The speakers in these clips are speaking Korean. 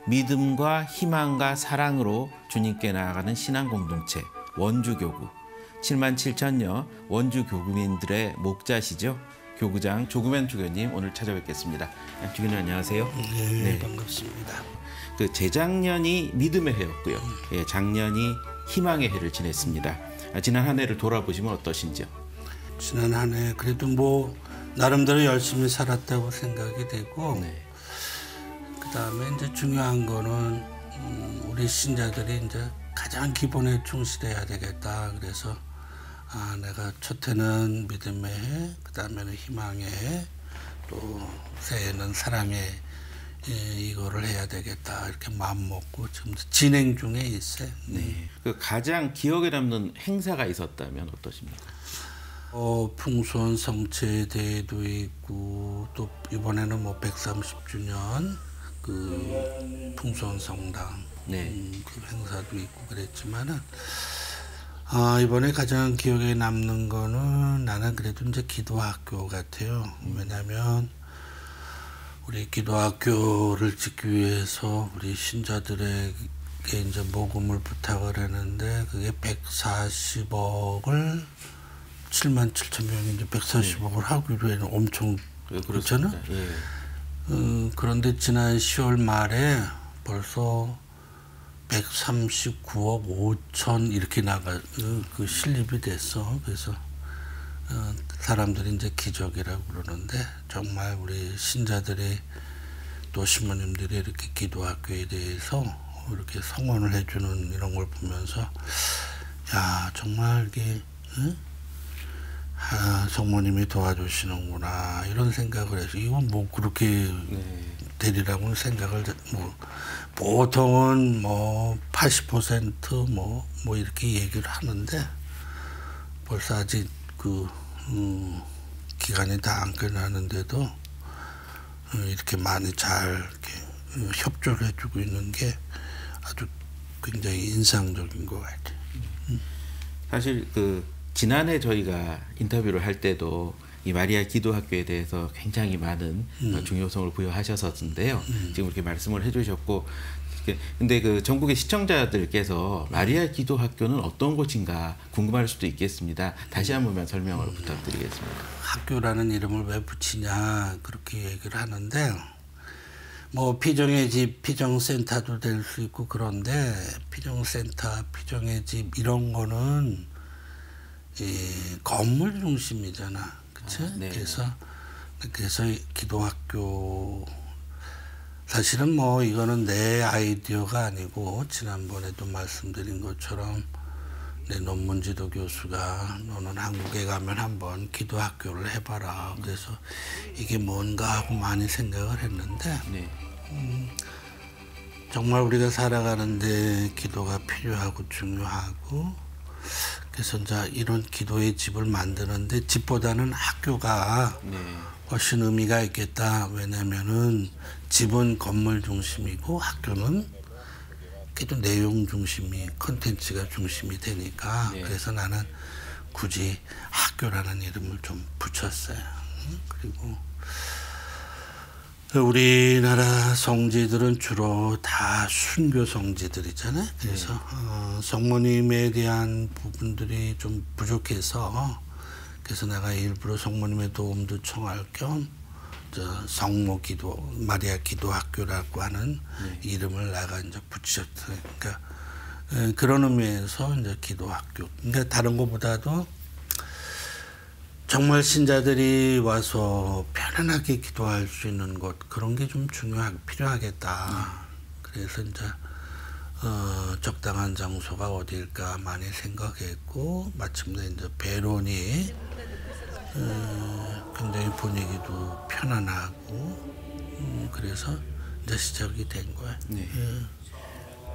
믿음과 희망과 사랑으로 주님께 나아가는 신앙 공동체 원주교구 7만 7천여 원주교구민들의 목자시죠. 교구장 조금현 주교님 오늘 찾아뵙겠습니다. 주교님 안녕하세요. 네, 반갑습니다. 그 재작년이 믿음의 해였고요. 예, 작년이 희망의 해를 지냈습니다. 지난 한 해를 돌아보시면 어떠신지요? 지난 한 해 그래도 뭐 나름대로 열심히 살았다고 생각이 되고 그다음에 이제 중요한 거는 우리 신자들이 이제 가장 기본에 충실해야 되겠다. 그래서 내가 첫 해는 믿음의 해, 그다음에는 희망의 해, 또 새해는 사랑의 이거를 해야 되겠다 이렇게 마음 먹고 지금 진행 중에 있어요. 네. 그 가장 기억에 남는 행사가 있었다면 어떠십니까? 풍수원 성체대회도 있고 또 이번에는 뭐 130주년 그 풍수원 성당 그 행사도 있고 그랬지만은 이번에 가장 기억에 남는 거는 나는 그래도 이제 기도학교 같아요. 왜냐하면 우리 기도학교를 짓기 위해서 우리 신자들에게 이제 모금을 부탁을 했는데 그게 140억을 7만 7천 명이 이제 140억을 하기로 해는 엄청 그렇잖아. 그런데 지난 10월 말에 벌써 139억 5천 이렇게 그 실립이 됐어. 그래서 사람들이 이제 기적이라고 그러는데 정말 우리 신자들이 또 신부님들이 이렇게 기도학교에 대해서 이렇게 성원을 해주는 이런 걸 보면서 야 정말 이게 성모님이 도와주시는구나 이런 생각을 해서 이건 뭐 그렇게 되리라고는 생각을 뭐 보통은 뭐 80% 뭐 이렇게 얘기를 하는데 벌써 아직 그 기간이 다 안 끝나는데도 이렇게 많이 잘 이렇게 협조를 해주고 있는 게 아주 굉장히 인상적인 것 같아요. 사실 그 지난해 저희가 인터뷰를 할 때도 이 마리아 기도학교에 대해서 굉장히 많은 중요성을 부여하셨었는데요. 지금 이렇게 말씀을 해주셨고, 근데 그 전국의 시청자들께서 마리아 기도학교는 어떤 곳인가 궁금할 수도 있겠습니다. 다시 한 번만 설명을 부탁드리겠습니다. 학교라는 이름을 왜 붙이냐 그렇게 얘기를 하는데 뭐 피정의 집, 피정센터도 될 수 있고 그런데 피정센터, 피정의 집 이런 거는 건물 중심이잖아, 그치? 그래서 기도학교 사실은 뭐 이거는 내 아이디어가 아니고 지난번에도 말씀드린 것처럼 내 논문지도 교수가 너는 한국에 가면 한번 기도학교를 해봐라. 그래서 이게 뭔가 하고 많이 생각을 했는데 정말 우리가 살아가는데 기도가 필요하고 중요하고 그래서 이제 이런 기도의 집을 만드는데 집보다는 학교가 훨씬 의미가 있겠다. 왜냐면은 집은 건물 중심이고 학교는 그래도 내용 중심이 컨텐츠가 중심이 되니까 그래서 나는 굳이 학교라는 이름을 좀 붙였어요. 그리고 우리나라 성지들은 주로 다 순교 성지들이잖아요. 그래서 성모님에 대한 부분들이 좀 부족해서 그래서 내가 일부러 성모님의 도움도 청할 겸 성모 기도 마리아 기도학교라고 하는 이름을 내가 이제 붙였어요. 그러니까 그런 의미에서 이제 기도학교. 그러니까 다른 것보다도 정말 신자들이 와서 편안하게 기도할 수 있는 곳 그런 게 좀 필요하겠다. 그래서 이제 적당한 장소가 어디일까 많이 생각했고 마침내 이제 베론이 굉장히 분위기도 편안하고 그래서 이제 시작이 된 거야.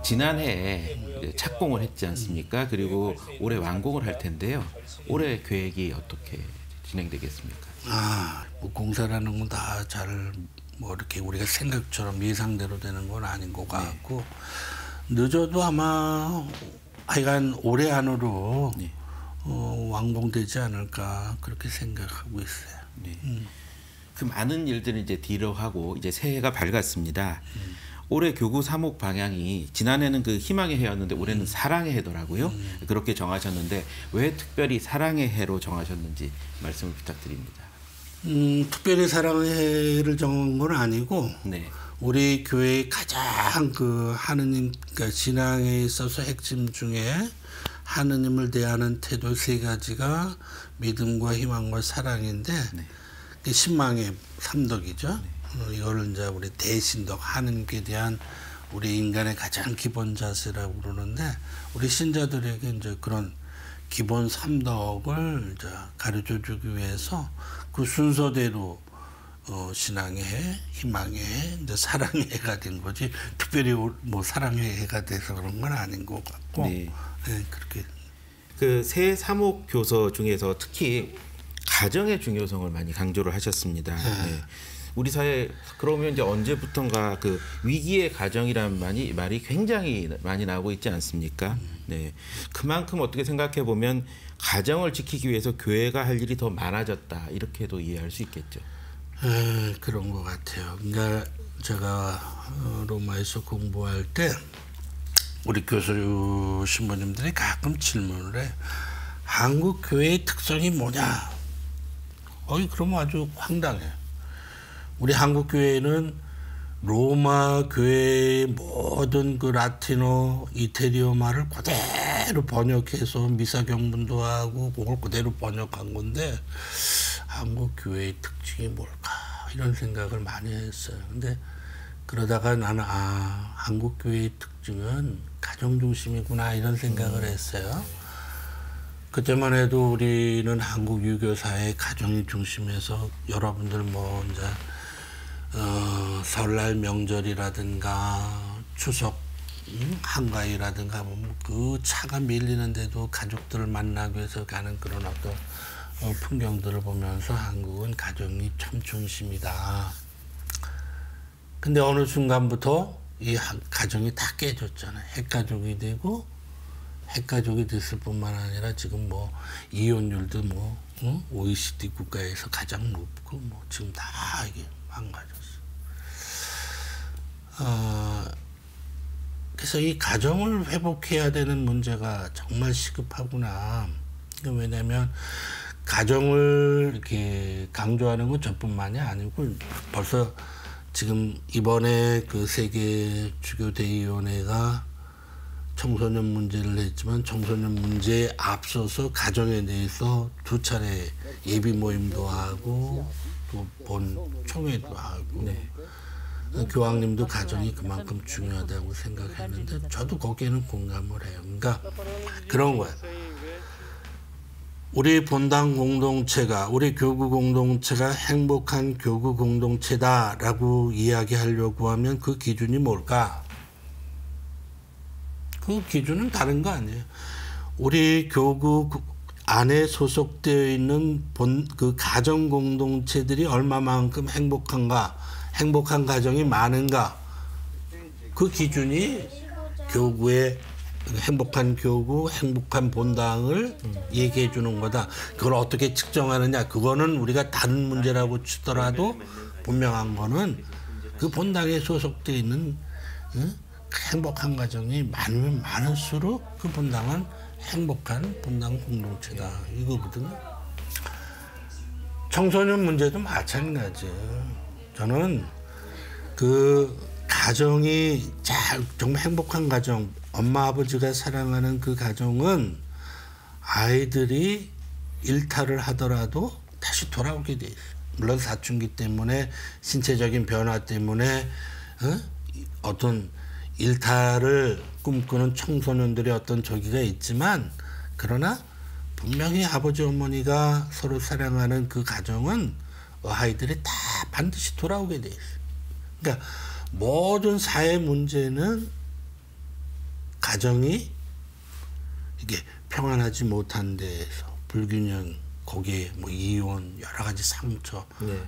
지난해 착공을 했지 않습니까? 그리고 올해 완공을 할 텐데요. 올해 계획이 어떻게 진행되겠습니까? 뭐 공사라는 건 다 잘 뭐 이렇게 우리가 생각처럼 예상대로 되는 건 아닌 것 같고 늦어도 아마 하여간 올해 안으로 완공되지 않을까 그렇게 생각하고 있어요. 그 많은 일들을 이제 뒤로 하고 이제 새해가 밝았습니다. 올해 교구 사목 방향이 지난해는 그 희망의 해였는데 올해는 사랑의 해더라고요. 그렇게 정하셨는데 왜 특별히 사랑의 해로 정하셨는지 말씀을 부탁드립니다. 특별히 사랑의 해를 정한 건 아니고 네. 우리 교회의 가장 그 하느님 그러니까 신앙에 있어서 핵심 중에 하느님을 대하는 태도 세 가지가 믿음과 희망과 사랑인데 그 신망의 삼덕이죠. 이거를 이제 우리 대신덕 하느님께 대한 우리 인간의 가장 기본 자세라고 그러는데 우리 신자들에게 이제 그런 기본 삼덕을 이제 가르쳐 주기 위해서 그 순서대로 신앙의 해, 희망의 해, 이제 사랑의 해가 된 거지 특별히 뭐 사랑의 해가 돼서 그런 건 아닌 것 같고 네. 네, 그렇게 그 새 사목 교서 중에서 특히 가정의 중요성을 많이 강조를 하셨습니다. 네. 우리 사회 그러면 이제 언제부턴가 그 위기의 가정이란 말이 굉장히 많이 나오고 있지 않습니까? 네, 그만큼 어떻게 생각해 보면 가정을 지키기 위해서 교회가 할 일이 더 많아졌다 이렇게도 이해할 수 있겠죠. 그런 것 같아요. 그러니까 제가 로마에서 공부할 때 우리 교수 신부님들이 가끔 질문을 해. 한국 교회의 특성이 뭐냐? 그러면 아주 황당해. 우리 한국 교회는 로마 교회의 모든 그 라틴어, 이태리어 말을 그대로 번역해서 미사 경문도 하고 그걸 그대로 번역한 건데 한국 교회의 특징이 뭘까 이런 생각을 많이 했어요. 근데 그러다가 나는 한국 교회의 특징은 가정 중심이구나 이런 생각을 했어요. 그때만 해도 우리는 한국 유교사의 가정이 중심에서 여러분들 뭐 이제 설날 명절이라든가 추석 한가위라든가 그 차가 밀리는데도 가족들을 만나기 위해서 가는 그런 어떤 풍경들을 보면서 한국은 가정이 참 중심이다. 근데 어느 순간부터 이 가정이 다 깨졌잖아요. 핵가족이 되고 핵가족이 됐을 뿐만 아니라 지금 뭐 이혼율도 뭐 OECD 국가에서 가장 높고 뭐 지금 다 이게 망가졌어. 그래서 이 가정을 회복해야 되는 문제가 정말 시급하구나. 왜냐하면 가정을 이렇게 강조하는 건 저뿐만이 아니고 벌써 지금 이번에 그 세계 주교 대의원회가 청소년 문제를 했지만 청소년 문제에 앞서서 가정에 대해서 2차례 예비 모임도 하고 또 본 총회도 하고 네. 교황님도 가정이 그만큼 중요하다고 생각했는데 저도 거기에는 공감을 해요. 그러니까 그런 거예요. 우리 본당 공동체가 우리 교구 공동체가 행복한 교구 공동체다라고 이야기하려고 하면 그 기준이 뭘까? 그 기준은 다른 거 아니에요. 우리 교구 안에 소속되어 있는 그 가정 공동체들이 얼마만큼 행복한가, 행복한 가정이 많은가, 그 기준이 교구의 행복한 교구, 행복한 본당을 얘기해 주는 거다. 그걸 어떻게 측정하느냐, 그거는 우리가 다른 문제라고 치더라도 분명한 거는 그 본당에 소속되어 있는 행복한 가정이 많으면 많을수록 그 본당은 행복한 본당 공동체다 이거거든요. 청소년 문제도 마찬가지예요. 저는 그 가정이 정말 행복한 가정, 엄마 아버지가 사랑하는 그 가정은 아이들이 일탈을 하더라도 다시 돌아오게 돼 있어요. 물론 사춘기 때문에 신체적인 변화 때문에 어떤 일탈을 꿈꾸는 청소년들의 어떤 저기가 있지만 그러나 분명히 아버지 어머니가 서로 사랑하는 그 가정은 아이들이 다 반드시 돌아오게 돼 있어요. 그러니까 모든 사회 문제는 가정이 이게 평안하지 못한 데에서 불균형, 거기에 뭐 이혼, 여러 가지 상처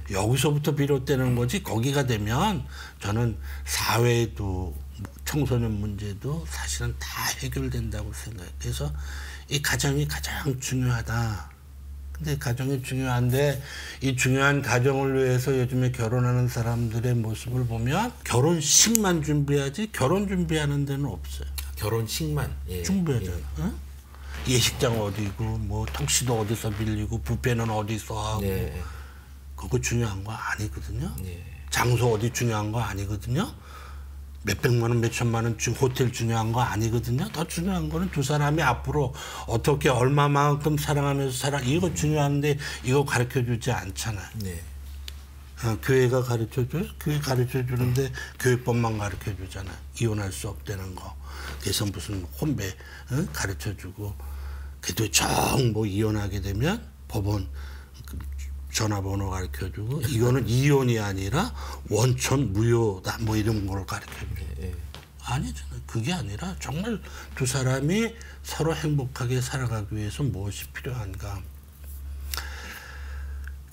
여기서부터 비롯되는 거지. 거기가 되면 저는 사회도 청소년 문제도 사실은 다 해결된다고 생각해요. 그래서 이 가정이 가장 중요하다. 근데 가정이 중요한데 이 중요한 가정을 위해서 요즘에 결혼하는 사람들의 모습을 보면 결혼식만 준비하지 결혼 준비하는 데는 없어요. 결혼식만 준비하잖아. 응? 예식장 어디고 뭐 턱시도 어디서 빌리고 뷔페는 어디서 하고 그거 중요한 거 아니거든요. 장소 어디 중요한 거 아니거든요. 몇백만 원, 몇천만 원 호텔 중요한 거 아니거든요. 더 중요한 거는 두 사람이 앞으로 어떻게 얼마만큼 사랑하면서 이거 중요한데 이거 가르쳐주지 않잖아요. 교회가 가르쳐줘요? 교회 가르쳐주는데 교회법만 가르쳐주잖아요. 이혼할 수 없다는 거. 그래서 무슨 혼배 가르쳐주고 그래도 정 뭐 이혼하게 되면 법원 전화번호 가르쳐주고 이거는 이혼이 아니라 원천 무효다 뭐 이런 걸 가르쳐주고 아니잖아요. 그게 아니라 정말 두 사람이 서로 행복하게 살아가기 위해서 무엇이 필요한가.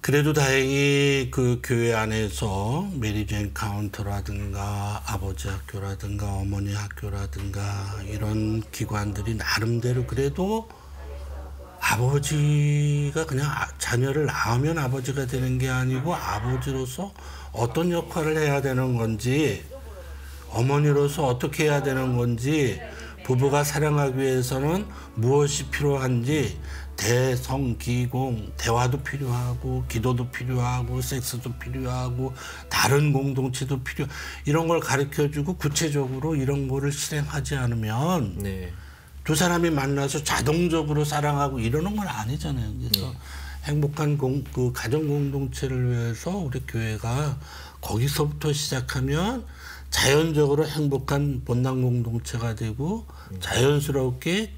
그래도 다행히 그 교회 안에서 메리제인 카운터라든가 아버지 학교라든가 어머니 학교라든가 이런 기관들이 나름대로 그래도 아버지가 그냥 자녀를 낳으면 아버지가 되는 게 아니고 아버지로서 어떤 역할을 해야 되는 건지 어머니로서 어떻게 해야 되는 건지 부부가 사랑하기 위해서는 무엇이 필요한지 대성기공 대화도 필요하고 기도도 필요하고 섹스도 필요하고 다른 공동체도 이런 걸 가르쳐주고 구체적으로 이런 거를 실행하지 않으면 두 사람이 만나서 자동적으로 사랑하고 이러는 건 아니잖아요. 그래서 행복한 그 가정 공동체를 위해서 우리 교회가 거기서부터 시작하면 자연적으로 행복한 본당 공동체가 되고 자연스럽게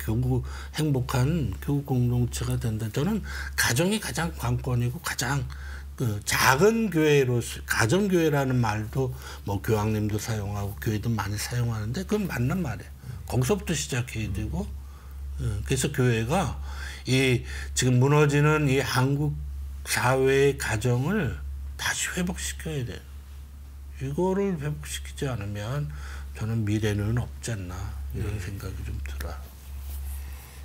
행복한 교우 공동체가 된다. 저는 가정이 가장 관건이고 가장 그 작은 교회로서 가정교회라는 말도 뭐 교황님도 사용하고 교회도 많이 사용하는데 그건 맞는 말이에요. 거기서부터 시작해야 되고 그래서 교회가 이 지금 무너지는 이 한국 사회의 가정을 다시 회복시켜야 돼요. 이거를 회복시키지 않으면 저는 미래는 없지 않나 이런 생각이 좀 들어요.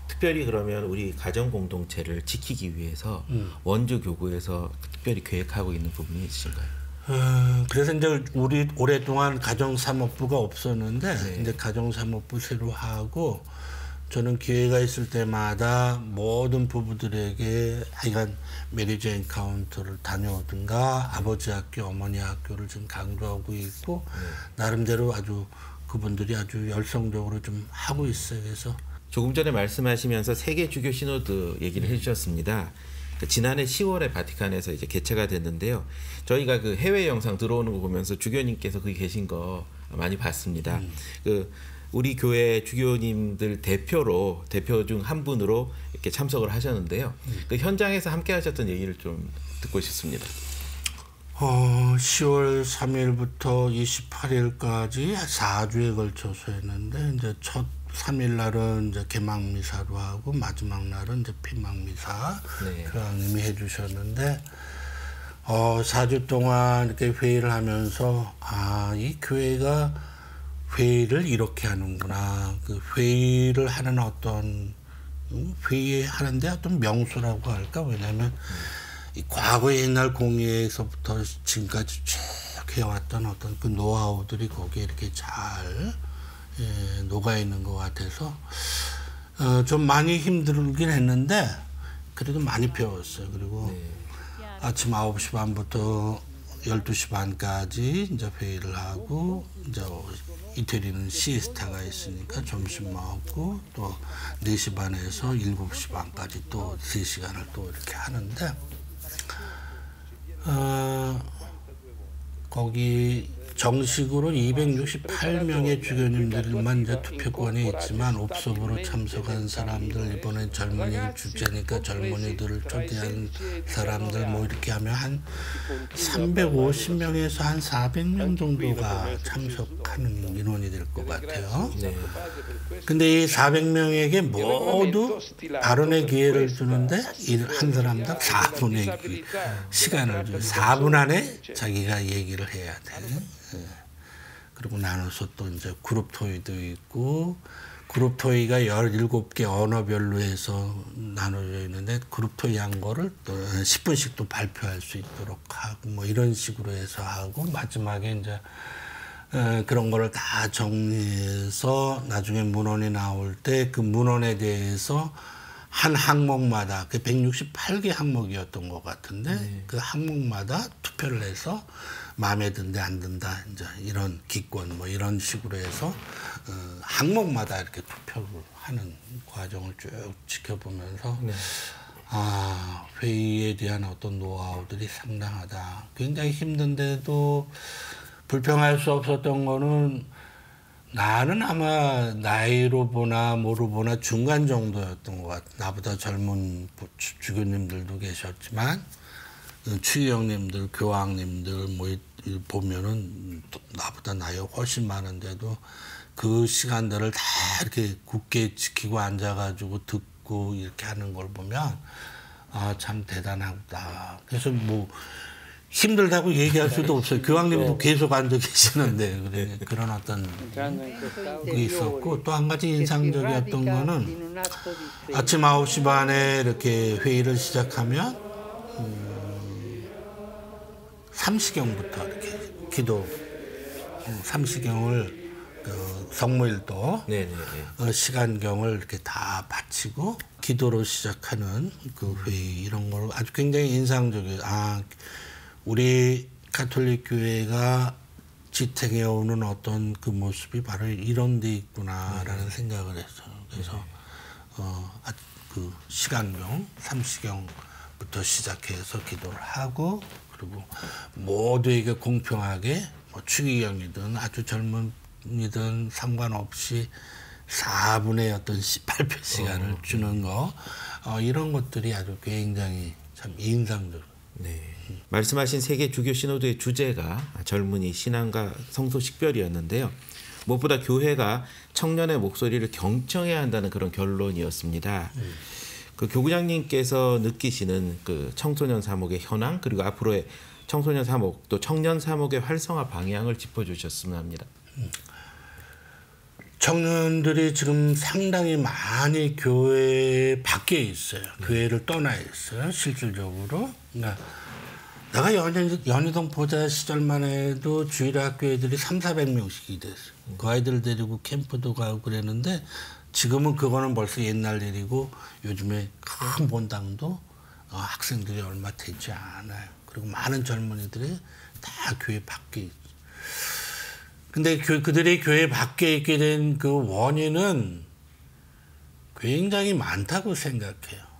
특별히 그러면 우리 가정 공동체를 지키기 위해서 원주 교구에서 특별히 계획하고 있는 부분이 있으신가요? 그래서 이제 우리 오랫동안 가정사업부가 없었는데 이제 가정사업부 새로 하고 저는 기회가 있을 때마다 모든 부부들에게 하여간 메리제인 카운터를 다녀오든가 아버지 학교, 어머니 학교를 좀 강조하고 있고 나름대로 아주 그분들이 아주 열성적으로 좀 하고 있어요. 그래서 조금 전에 말씀하시면서 세계 주교 시노드 얘기를 해주셨습니다. 지난해 10월에 바티칸에서 이제 개최가 됐는데요. 저희가 그 해외 영상 들어오는 거 보면서 주교님께서 거기 계신 거 많이 봤습니다. 그 우리 교회 주교님들 대표 중 한 분으로 이렇게 참석을 하셨는데요. 그 현장에서 함께 하셨던 얘기를 좀 듣고 싶습니다. 10월 3일부터 28일까지 4주에 걸쳐서 했는데 이제 첫 3일 날은 이제 개막 미사로 하고 마지막 날은 이제 피막 미사 교황님이 해주셨는데 4주 동안 이렇게 회의를 하면서 이 교회가 회의를 이렇게 하는구나. 그 회의를 하는 어떤 회의하는데 어떤 명수라고 할까? 왜냐하면 이 과거의 옛날 공예에서부터 지금까지 쭉 해왔던 어떤 그 노하우들이 거기에 이렇게 잘 녹아 있는 것 같아서 좀 많이 힘들긴 했는데 그래도 많이 배웠어요. 그리고 아침 9시 반부터 12시 반까지 이제 회의를 하고 이제 이태리는 시에스타가 있으니까 점심 먹고 또 4시 반에서 7시 반까지 또 3시간을 또 이렇게 하는데 거기 정식으로 268명의 주교님들만 이제 투표권이 있지만 옵섭으로 참석한 사람들 이번에 젊은이 주제니까 젊은이들을 초대한 사람들 뭐 이렇게 하면 한 350명에서 한 400명 정도가 참석하는 인원이 될 것 같아요. 근데 이 400명에게 모두 발언의 기회를 주는데 한 사람당 4분의 시간을 줘요. 4분 안에 자기가 얘기를 해야 돼. 그리고 나눠서 또 이제 그룹 토의도 있고, 그룹 토의가 17개 언어별로 해서 나눠져 있는데, 그룹 토의 한 거를 또 10분씩 또 발표할 수 있도록 하고, 뭐 이런 식으로 해서 하고, 마지막에 이제 그런 거를 다 정리해서 나중에 문헌이 나올 때 그 문헌에 대해서 한 항목마다, 그 168개 항목이었던 것 같은데, 그 항목마다 투표를 해서 마음에 든다 안 든다 이제 이런 기권 뭐 이런 식으로 해서 항목마다 이렇게 투표를 하는 과정을 쭉 지켜보면서 아, 회의에 대한 어떤 노하우들이 상당하다. 굉장히 힘든데도 불평할 수 없었던 거는, 나는 아마 나이로 보나 뭐로 보나 중간 정도였던 것 같아. 나보다 젊은 주교님들도 계셨지만, 추기경님들, 교황님들 뭐 보면은 나보다 나이가 훨씬 많은데도 그 시간들을 다 이렇게 굳게 지키고 앉아가지고 듣고 이렇게 하는 걸 보면 아, 참 대단하다. 그래서 뭐 힘들다고 얘기할 수도 없어요. 교황님도 계속 앉아 계시는데 그런 어떤 게 있었고, 또 한 가지 인상적이었던 거는 아침 9시 반에 이렇게 회의를 시작하면 삼시경부터 이렇게 기도, 삼시경을 성모일도 시간경을 이렇게 다 바치고 기도로 시작하는 그 회의, 이런 걸 아주 굉장히 인상적이에요. 아, 우리 가톨릭 교회가 지탱해 오는 어떤 그 모습이 바로 이런 데 있구나라는 생각을 했어요. 그래서 그 시간경, 삼시경부터 시작해서 기도를 하고, 그리고 모두에게 공평하게 뭐 추기경이든 아주 젊은이든 상관없이 4분의 어떤 발표 시간을 주는 거, 이런 것들이 아주 굉장히 참 인상적이에요. 네. 말씀하신 세계 주교 시노드의 주제가 젊은이 신앙과 성소 식별이었는데요. 무엇보다 교회가 청년의 목소리를 경청해야 한다는 그런 결론이었습니다. 그 교구장님께서 느끼시는 그 청소년 사목의 현황, 그리고 앞으로의 청소년 사목 또 청년 사목의 활성화 방향을 짚어주셨으면 합니다. 청년들이 지금 상당히 많이 교회 밖에 있어요. 교회를 떠나 있어요, 실질적으로. 그러니까 내가 연희동 보좌 시절만 해도 주일학교 애들이 300~400명씩이 됐어요. 그 아이들 데리고 캠프도 가고 그랬는데, 지금은 그거는 벌써 옛날 일이고, 요즘에 큰 본당도 학생들이 얼마 되지 않아요. 그리고 많은 젊은이들이 다 교회 밖에 있어요. 근데 그들이 교회 밖에 있게 된 그 원인은 굉장히 많다고 생각해요.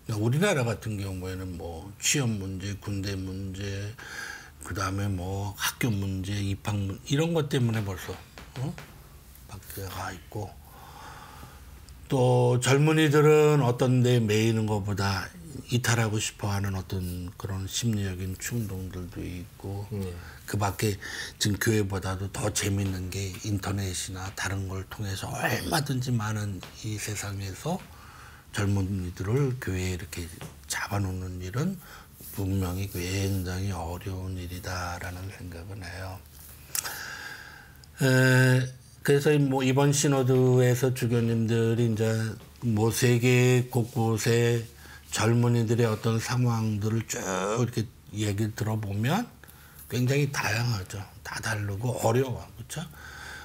우리나라 같은 경우에는 뭐 취업 문제, 군대 문제, 그 다음에 뭐 학교 문제, 입학 문제, 이런 것 때문에 벌써 밖에 가 있고, 또 젊은이들은 어떤 데 매이는 것보다 이탈하고 싶어하는 어떤 그런 심리적인 충동들도 있고, 그 밖에 지금 교회보다도 더 재밌는 게 인터넷이나 다른 걸 통해서 얼마든지 많은 이 세상에서 젊은이들을 교회에 이렇게 잡아놓는 일은 분명히 굉장히 어려운 일이다라는 생각은 해요. 그래서 뭐 이번 시노드에서 주교님들이 이제 뭐 세계 곳곳에 젊은이들의 어떤 상황들을 쭉 이렇게 얘기 들어보면 굉장히 다양하죠. 다 다르고 어려워, 그렇죠?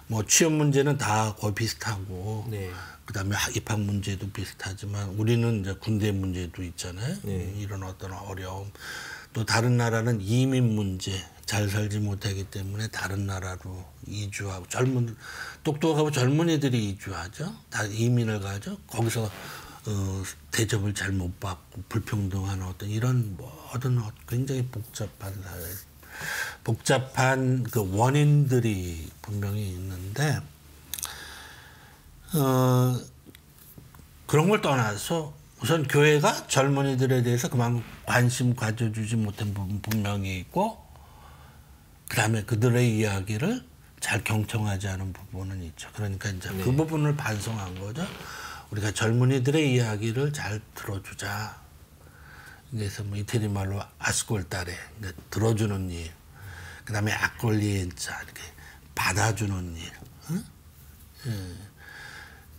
뭐 취업 문제는 다 거의 비슷하고, 네. 그다음에 입학 문제도 비슷하지만 우리는 이제 군대 문제도 있잖아요. 네. 이런 어떤 어려움. 또 다른 나라는 이민 문제, 잘 살지 못하기 때문에 다른 나라로 이주하고, 똑똑하고 젊은이들이 이주하죠. 다 이민을 가죠. 거기서 대접을 잘 못 받고 불평등한 어떤 이런 모든 굉장히 복잡한 그 원인들이 분명히 있는데, 그런 걸 떠나서 우선 교회가 젊은이들에 대해서 그만큼 관심 가져주지 못한 부분 분명히 있고, 그 다음에 그들의 이야기를 잘 경청하지 않은 부분은 있죠. 그러니까 이제 그 부분을 반성한 거죠. 우리가 젊은이들의 이야기를 잘 들어주자. 그래서 뭐 이태리 말로 아스콜타레, 들어주는 일. 그 다음에 아콜리엔자, 이렇게 받아주는 일, 응? 예.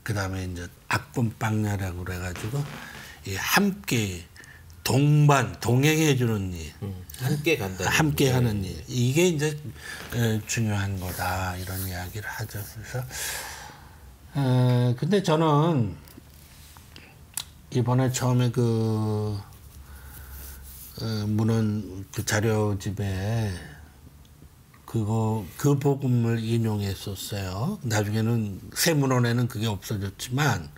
그다음에 이제 악금빵야라고 그래가지고 이 함께 동행해주는 일, 함께 간다. 함께 하는 일, 이게 이제 중요한 거다 이런 이야기를 하죠. 그래서 근데 저는 이번에 처음에 그 문헌 그 자료집에 그 복음을 인용했었어요. 나중에는 새 문헌에는 그게 없어졌지만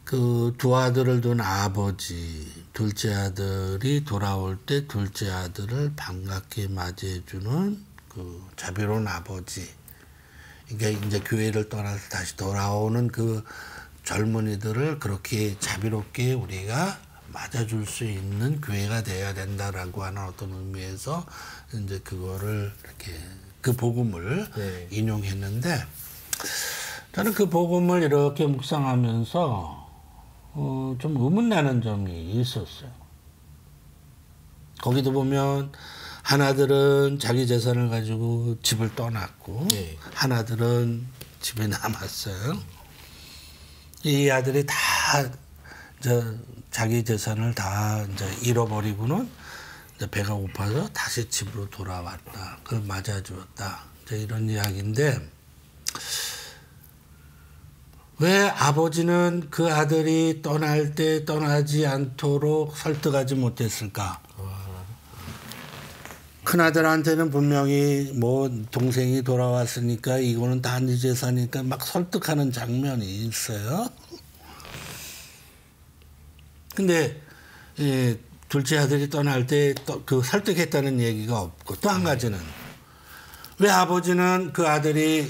그 두 아들을 둔 아버지, 둘째 아들이 돌아올 때 둘째 아들을 반갑게 맞이해주는 그 자비로운 아버지. 이게 이제 교회를 떠나서 다시 돌아오는 그 젊은이들을 그렇게 자비롭게 우리가 맞아줄 수 있는 교회가 돼야 된다라고 하는 어떤 의미에서 이제 그거를 이렇게 그 복음을 네. 인용했는데 저는 그 복음을 이렇게 묵상하면서 좀 의문나는 점이 있었어요. 거기도 보면 하나들은 자기 재산을 가지고 집을 떠났고 네. 하나들은 집에 남았어요. 이 아들이 다 자기 재산을 다 이제 잃어버리고는 이제 배가 고파서 다시 집으로 돌아왔다. 그걸 맞아주었다. 이제 이런 이야기인데 왜 아버지는 그 아들이 떠날 때 떠나지 않도록 설득하지 못했을까? 큰아들한테는 분명히 뭐 동생이 돌아왔으니까 이거는 다 네 재산이니까 막 설득하는 장면이 있어요. 근데 둘째 아들이 떠날 때 그 설득했다는 얘기가 없고 또 한 가지는 왜 아버지는 그 아들이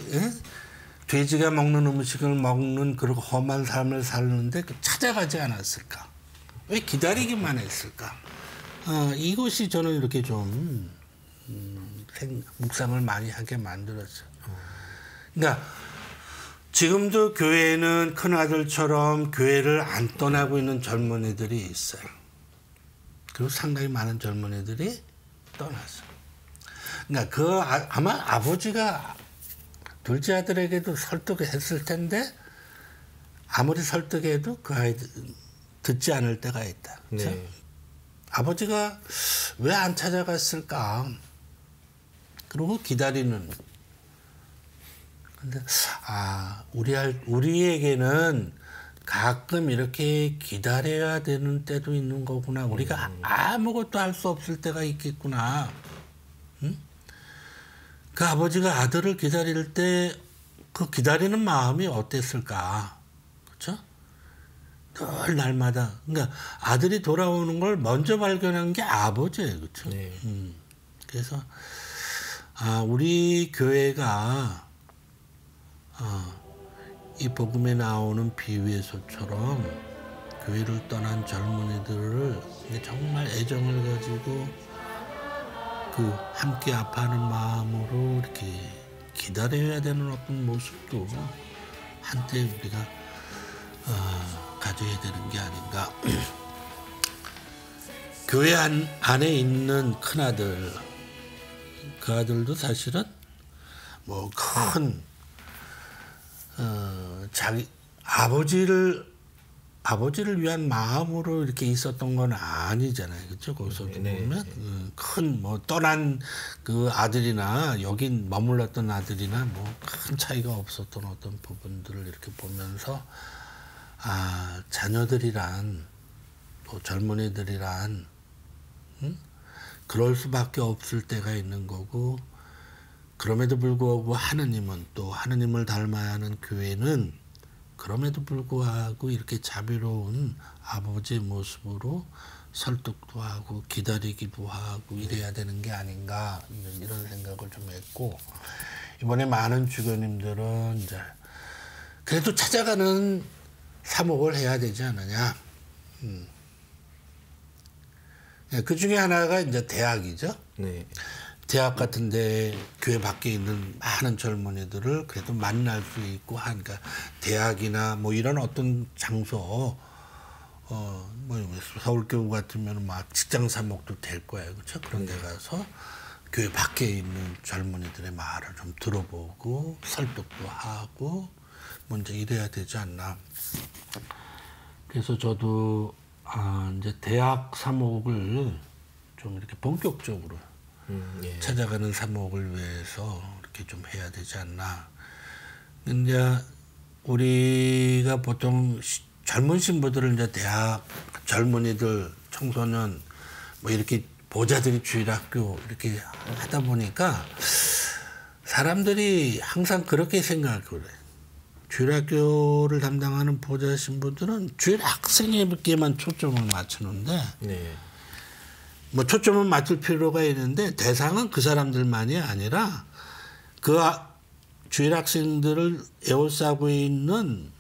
돼지가 먹는 음식을 먹는 그런 험한 삶을 사는데 찾아가지 않았을까? 왜 기다리기만 했을까? 이것이 저는 이렇게 좀 묵상을 많이 하게 만들었어요. 그러니까 지금도 교회는 큰아들처럼 교회를 안 떠나고 있는 젊은이들이 있어요. 그리고 상당히 많은 젊은이들이 떠났어요. 그러니까 아마 아버지가 둘째 아들에게도 설득했을 텐데 아무리 설득해도 그 아이들 듣지 않을 때가 있다. 그렇죠? 네. 아버지가 왜 안 찾아갔을까? 그리고 기다리는. 근데 우리에게는 가끔 이렇게 기다려야 되는 때도 있는 거구나. 우리가 아무것도 할 수 없을 때가 있겠구나. 응? 그 아버지가 아들을 기다릴 때 그 기다리는 마음이 어땠을까? 그렇죠? 늘 날마다. 그러니까 아들이 돌아오는 걸 먼저 발견한 게 아버지예요. 그렇죠? 네. 그래서 우리 교회가 이 복음에 나오는 비유에서처럼 교회를 떠난 젊은이들을 정말 애정을 가지고 그 함께 아파하는 마음으로 이렇게 기다려야 되는 어떤 모습도 한때 우리가 가져야 되는 게 아닌가. 교회 안에 있는 큰아들, 그 아들도 사실은 뭐 큰 자기 아버지를 위한 마음으로 이렇게 있었던 건 아니잖아요. 그렇죠? 거기서 보면 큰 뭐 떠난 그 아들이나 여긴 머물렀던 아들이나 뭐 큰 차이가 없었던 어떤 부분들을 이렇게 보면서 자녀들이란 또 젊은이들이란 그럴 수밖에 없을 때가 있는 거고 그럼에도 불구하고 하느님은 또 하느님을 닮아야 하는 교회는 그럼에도 불구하고 이렇게 자비로운 아버지의 모습으로 설득도 하고 기다리기도 하고 이래야 되는 게 아닌가 이런 생각을 좀 했고 이번에 많은 주교님들은 이제 그래도 찾아가는 사목을 해야 되지 않느냐. 그 중에 하나가 이제 대학이죠. 네. 대학 같은데 교회 밖에 있는 많은 젊은이들을 그래도 만날 수 있고 하니까 대학이나 뭐 이런 어떤 장소 뭐 서울교구 같으면 막 직장 사목도 될 거예요, 그렇죠? 그런 데 가서 교회 밖에 있는 젊은이들의 말을 좀 들어보고 설득도 하고 먼저 이래야 되지 않나. 그래서 저도 이제 대학 사목을 좀 이렇게 본격적으로 예. 찾아가는 사목을 위해서 이렇게 좀 해야 되지 않나. 근데 우리가 보통 젊은 신부들을 이제 대학 젊은이들 청소년 뭐 이렇게 보자들이 주일학교 이렇게 하다 보니까 사람들이 항상 그렇게 생각을 해. 주일학교를 담당하는 보좌 신부들은 주일 학생에게만 초점을 맞추는데 네. 뭐 초점을 맞출 필요가 있는데 대상은 그 사람들만이 아니라 그 주일 학생들을 에워싸고 있는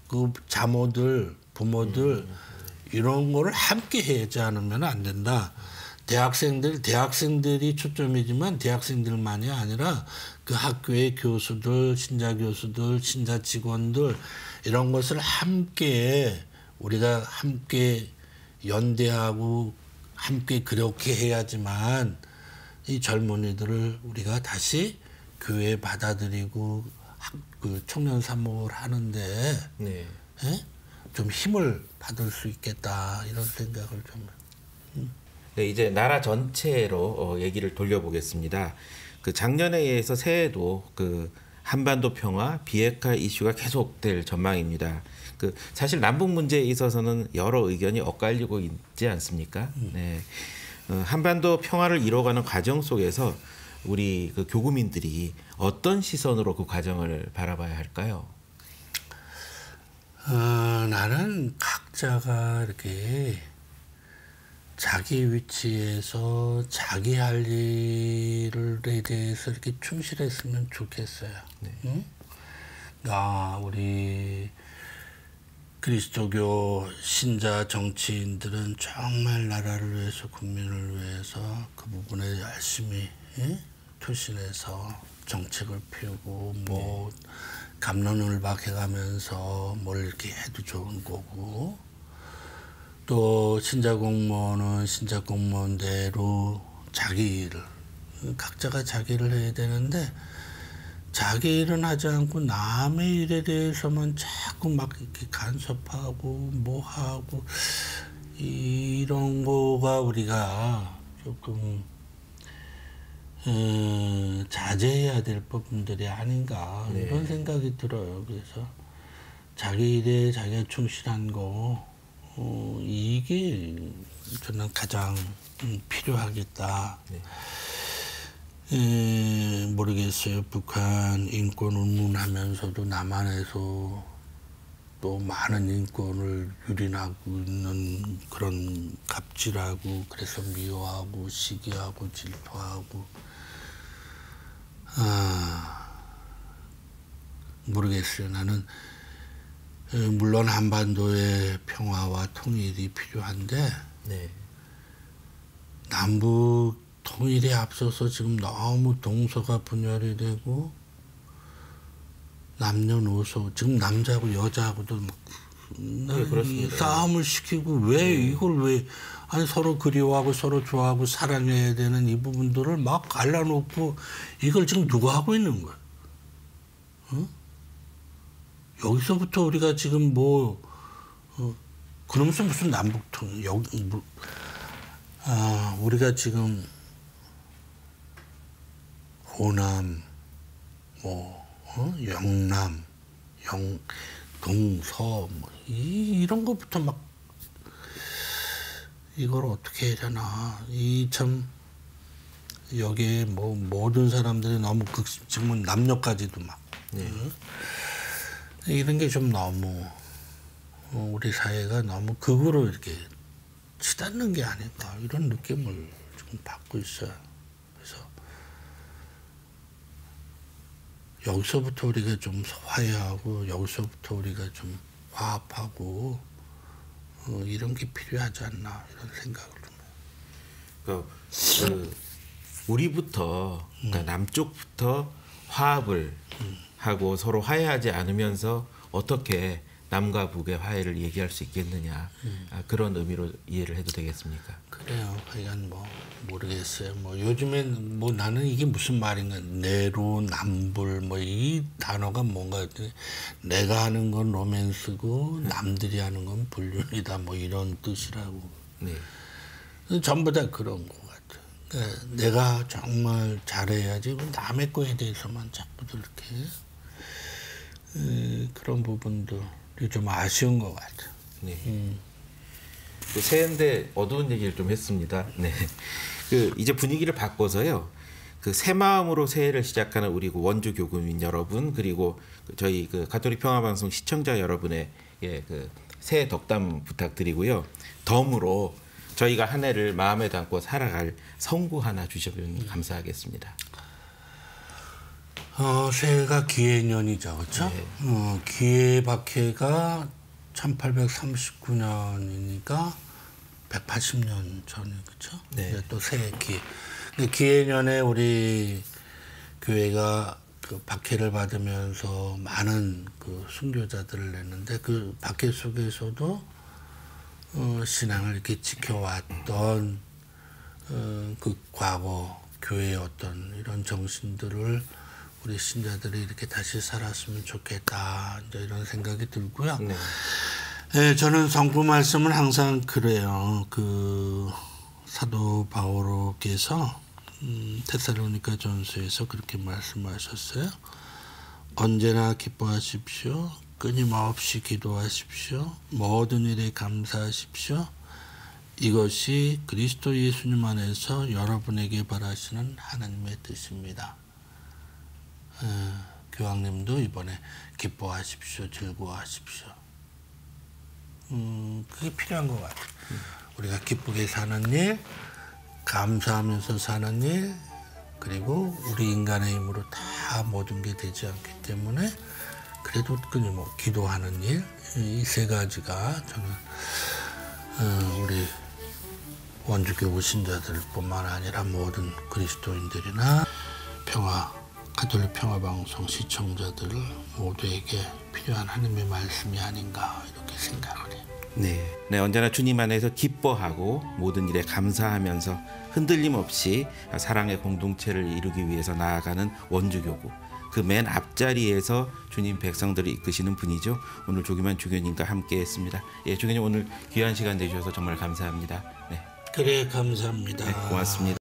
그 자모들, 부모들 이런 거를 함께 하지 않으면 안 된다. 대학생들이 초점이지만 대학생들만이 아니라 그 학교의 교수들, 신자 교수들, 신자 직원들 이런 것을 함께 우리가 함께 연대하고 함께 그렇게 해야지만 이 젊은이들을 우리가 다시 교회에 받아들이고 그 청년 사목을 하는데 네. 좀 힘을 받을 수 있겠다 이런 생각을 좀. 네, 이제 나라 전체로 얘기를 돌려보겠습니다. 그 작년에 의해서 새해도 그 한반도 평화 비핵화 이슈가 계속될 전망입니다. 그 사실 남북 문제에 있어서는 여러 의견이 엇갈리고 있지 않습니까? 네. 한반도 평화를 이뤄가는 과정 속에서 우리 그 교구민들이 어떤 시선으로 그 과정을 바라봐야 할까요? 나는 각자가 이렇게 자기 위치에서 자기 할 일에 대해서 이렇게 충실했으면 좋겠어요. 네. 응? 우리 그리스도교 신자 정치인들은 정말 나라를 위해서 국민을 위해서 그 부분에 열심히 투신해서 정책을 피우고 뭐 갑론을박해가면서 뭘 이렇게 해도 좋은 거고 또 신자 공무원은 신자 공무원대로 자기 일을 각자가 자기 일을 해야 되는데 자기 일은 하지 않고 남의 일에 대해서만 자꾸 막 이렇게 간섭하고 뭐 하고 이런 거가 우리가 조금 자제해야 될 부분들이 아닌가 이런 생각이 들어요. 그래서 자기 일에 자기가 충실한 거 이게 저는 가장 필요하겠다. 모르겠어요. 북한 인권 운운하면서도 남한에서 또 많은 인권을 유린하고 있는 그런 갑질하고 그래서 미워하고 시기하고 질투하고 모르겠어요. 나는 물론 한반도의 평화와 통일이 필요한데 남북 통일에 앞서서 지금 너무 동서가 분열이 되고 남녀노소 지금 남자하고 여자하고도 막 싸움을 시키고 이걸 왜 아니 서로 그리워하고 서로 좋아하고 사랑해야 되는 이 부분들을 막 갈라놓고 이걸 지금 누가 하고 있는 거야? 여기서부터 우리가 지금 그러면서 무슨 남북통일 우리가 지금 호남 영남 동서 이런 것부터 막 이걸 어떻게 해야 되나 이 참 여기에 모든 사람들이 너무 지금은 남녀까지도 막 이런 게 좀 너무 우리 사회가 너무 극으로 이렇게 치닫는 게 아닌가 이런 느낌을 좀 받고 있어요. 그래서 여기서부터 우리가 좀 화해하고 여기서부터 우리가 좀 화합하고 이런 게 필요하지 않나 이런 생각을 좀 해요. 우리부터 그러니까 남쪽부터 화합을 하고 서로 화해하지 않으면서 어떻게 남과 북의 화해를 얘기할 수 있겠느냐. 그런 의미로 이해를 해도 되겠습니까? 그래요. 하여간 뭐 모르겠어요. 뭐 요즘엔 뭐 나는 이게 무슨 말인가, 내로남불 뭐 이 단어가 뭔가 내가 하는 건 로맨스고 남들이 하는 건 불륜이다 뭐 이런 뜻이라고. 네. 전부 다 그런 것 같아요. 그러니까 내가 정말 잘해야지 남의 거에 대해서만 자꾸 이렇게 그런 부분도 좀 아쉬운 것 같아요. 네. 그 새해인데 어두운 얘기를 좀 했습니다. 네. 그 이제 분위기를 바꿔서요. 그 새 마음으로 새해를 시작하는 우리 그 원주 교구민 여러분, 그리고 저희 그 가톨릭 평화방송 시청자 여러분의 그 새해 덕담 부탁드리고요. 덤으로 저희가 한 해를 마음에 담고 살아갈 성구 하나 주시면 감사하겠습니다. 새해가 기해년이죠, 그렇죠? 네. 기해 박해가 1839년이니까 180년 전에, 그렇죠? 네. 또 새해 기. 기해년에 우리 교회가 그 박해를 받으면서 많은 그 순교자들을 냈는데 그 박해 속에서도 신앙을 이렇게 지켜왔던 그 과거 교회의 어떤 이런 정신들을 우리 신자들이 이렇게 다시 살았으면 좋겠다, 이제 이런 생각이 들고요. 네. 네, 저는 성부 말씀을 항상 그래요. 그 사도 바오로께서 데살로니가 전서에서 그렇게 말씀하셨어요. 언제나 기뻐하십시오. 끊임없이 기도하십시오. 모든 일에 감사하십시오. 이것이 그리스도 예수님 안에서 여러분에게 바라시는 하나님의 뜻입니다. 교황님도 이번에 기뻐하십시오, 즐거워하십시오. 그게 필요한 것 같아요. 우리가 기쁘게 사는 일, 감사하면서 사는 일, 그리고 우리 인간의 힘으로 다 모든 게 되지 않기 때문에 그래도 끊임없이 기도하는 일, 이 세 가지가 저는 우리 원주교구 신자들뿐만 아니라 모든 그리스도인들이나 가톨릭 평화방송 시청자들 모두에게 필요한 하나님의 말씀이 아닌가 이렇게 생각을 해요. 네. 네, 언제나 주님 안에서 기뻐하고 모든 일에 감사하면서 흔들림 없이 사랑의 공동체를 이루기 위해서 나아가는 원주교구. 그 맨 앞자리에서 주님 백성들을 이끄시는 분이죠. 오늘 조기만 주교님과 함께했습니다. 예, 주교님 오늘 귀한 시간 내주셔서 정말 감사합니다. 네. 그래, 감사합니다. 네, 고맙습니다.